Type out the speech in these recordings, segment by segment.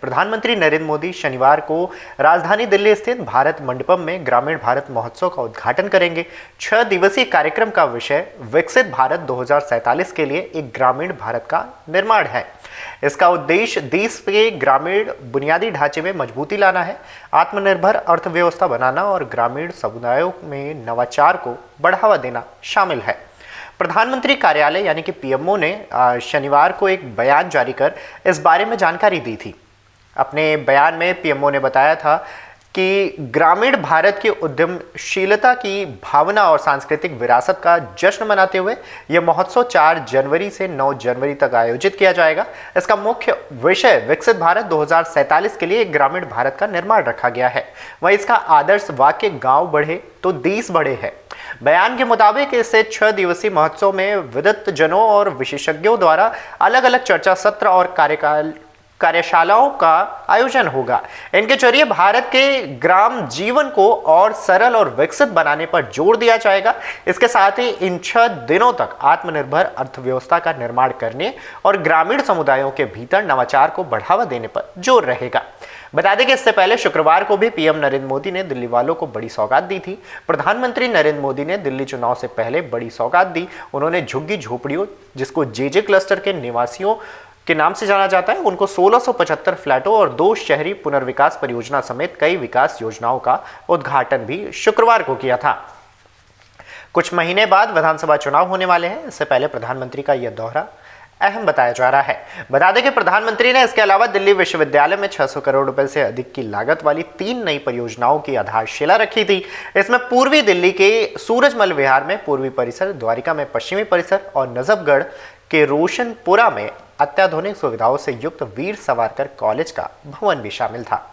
प्रधानमंत्री नरेंद्र मोदी शनिवार को राजधानी दिल्ली स्थित भारत मंडपम में ग्रामीण भारत महोत्सव का उद्घाटन करेंगे। 6 दिवसीय कार्यक्रम का विषय विकसित भारत 2047 के लिए एक ग्रामीण भारत का निर्माण है। इसका उद्देश्य देश के ग्रामीण बुनियादी ढांचे में मजबूती लाना है, आत्मनिर्भर अर्थव्यवस्था बनाना और ग्रामीण समुदायों में नवाचार को बढ़ावा देना शामिल है। प्रधानमंत्री कार्यालय यानी कि पीएमओ ने शनिवार को एक बयान जारी कर इस बारे में जानकारी दी थी। अपने बयान में पीएमओ ने बताया था कि ग्रामीण भारत की उद्यमशीलता की भावना और सांस्कृतिक विरासत का जश्न मनाते हुए यह महोत्सव 4 जनवरी से 9 जनवरी तक आयोजित किया जाएगा। इसका मुख्य विषय विकसित भारत 2047 के लिए एक ग्रामीण भारत का निर्माण रखा गया है। वहीं इसका आदर्श वाक्य गांव बढ़े तो देश बढ़े है। बयान के मुताबिक इस 6 दिवसीय महोत्सव में विद्वत जनों और विशेषज्ञों द्वारा अलग अलग चर्चा सत्र और कार्यशालाओं का आयोजन होगा। इनके जरिए भारत के ग्राम जीवन को और सरल और विकसित बनाने पर जोर दिया जाएगा। इसके साथ ही इन 6 दिनों तक आत्मनिर्भर अर्थव्यवस्था का निर्माण करने और ग्रामीण समुदायों के भीतर नवाचार को बढ़ावा देने पर जोर रहेगा। बता दें कि इससे पहले शुक्रवार को भी पीएम नरेंद्र मोदी ने दिल्ली वालों को बड़ी सौगात दी थी। प्रधानमंत्री नरेंद्र मोदी ने दिल्ली चुनाव से पहले बड़ी सौगात दी। उन्होंने झुग्गी झोपड़ियों, जिसको जेजे क्लस्टर के निवासियों के नाम से जाना जाता है, उनको 1675 फ्लैटों और 2 शहरी पुनर्विकास परियोजना समेत कई विकास योजनाओं का उद्घाटन भी शुक्रवार को किया था। कुछ महीने बाद विधानसभा चुनाव होने वाले हैं। इससे पहले प्रधानमंत्री का यह दौरा अहम बताया जा रहा है। बता दें कि प्रधानमंत्री ने इसके अलावा दिल्ली विश्वविद्यालय में 600 करोड़ रुपए से अधिक की लागत वाली 3 नई परियोजनाओं की आधारशिला रखी थी। इसमें पूर्वी दिल्ली के सूरजमल विहार में पूर्वी परिसर, द्वारिका में पश्चिमी परिसर और नजफगढ़ के रोशनपुरा में अत्याधुनिक सुविधाओं से युक्त वीर सावरकर कॉलेज का भवन भी शामिल था।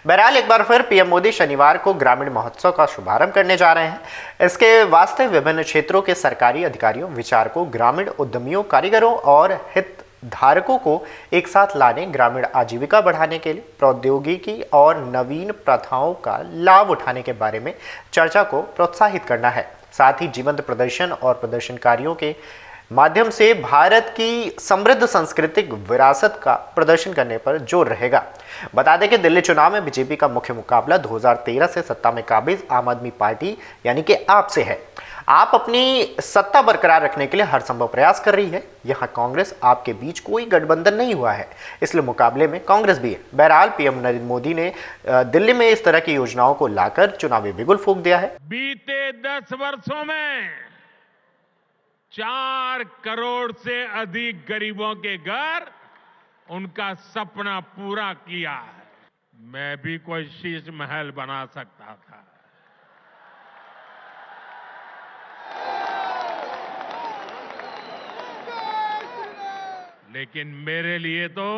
बहरहाल एक बार फिर पीएम मोदी शनिवार को ग्रामीण महोत्सव का शुभारंभ करने जा रहे हैं। इसके वास्ते विभिन्न क्षेत्रों के सरकारी अधिकारियों, विचारकों, ग्रामीण उद्यमियों, कारीगरों और हितधारकों को एक साथ लाने, ग्रामीण आजीविका बढ़ाने के लिए प्रौद्योगिकी और नवीन प्रथाओं का लाभ उठाने के बारे में चर्चा को प्रोत्साहित करना है। साथ ही जीवंत प्रदर्शन और प्रदर्शनकारियों के माध्यम से भारत की समृद्ध सांस्कृतिक विरासत का प्रदर्शन करने पर जोर रहेगा। बता दें कि दिल्ली चुनाव में बीजेपी का मुख्य मुकाबला 2013 से सत्ता में काबिज आम आदमी पार्टी यानी कि आप से है। आप अपनी सत्ता बरकरार रखने के लिए हर संभव प्रयास कर रही है। यहाँ कांग्रेस आपके बीच कोई गठबंधन नहीं हुआ है, इसलिए मुकाबले में कांग्रेस भी है। बहरहाल पीएम नरेंद्र मोदी ने दिल्ली में इस तरह की योजनाओं को लाकर चुनावी बिगुल फूंक दिया है। बीते 10 वर्षों में 4 करोड़ से अधिक गरीबों के घर उनका सपना पूरा किया है। मैं भी कोई शीश महल बना सकता था, लेकिन मेरे लिए तो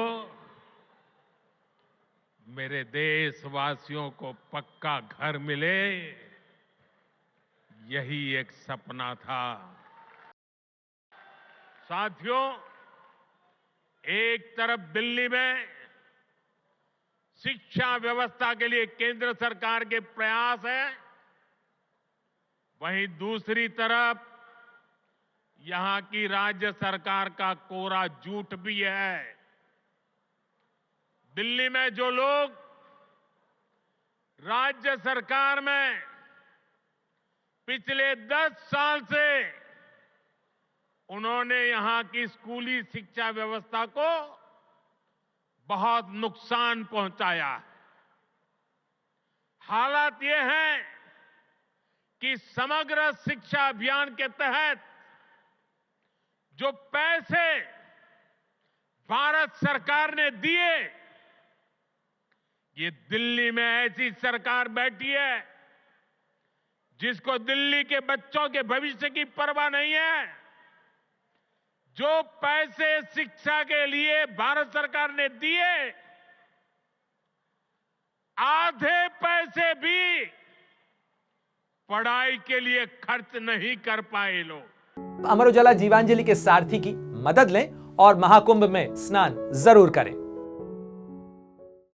मेरे देशवासियों को पक्का घर मिले, यही एक सपना था। साथियों, एक तरफ दिल्ली में शिक्षा व्यवस्था के लिए केंद्र सरकार के प्रयास हैं, वहीं दूसरी तरफ यहां की राज्य सरकार का कोरा झूठ भी है। दिल्ली में जो लोग राज्य सरकार में पिछले 10 साल से उन्होंने यहां की स्कूली शिक्षा व्यवस्था को बहुत नुकसान पहुंचाया है। हालात ये हैं कि समग्र शिक्षा अभियान के तहत जो पैसे भारत सरकार ने दिए, ये दिल्ली में ऐसी सरकार बैठी है जिसको दिल्ली के बच्चों के भविष्य की परवाह नहीं है। जो पैसे शिक्षा के लिए भारत सरकार ने दिए, आधे पैसे भी पढ़ाई के लिए खर्च नहीं कर पाए लोग। अमर उजाला जीवांजलि के सारथी की मदद लें और महाकुंभ में स्नान जरूर करें।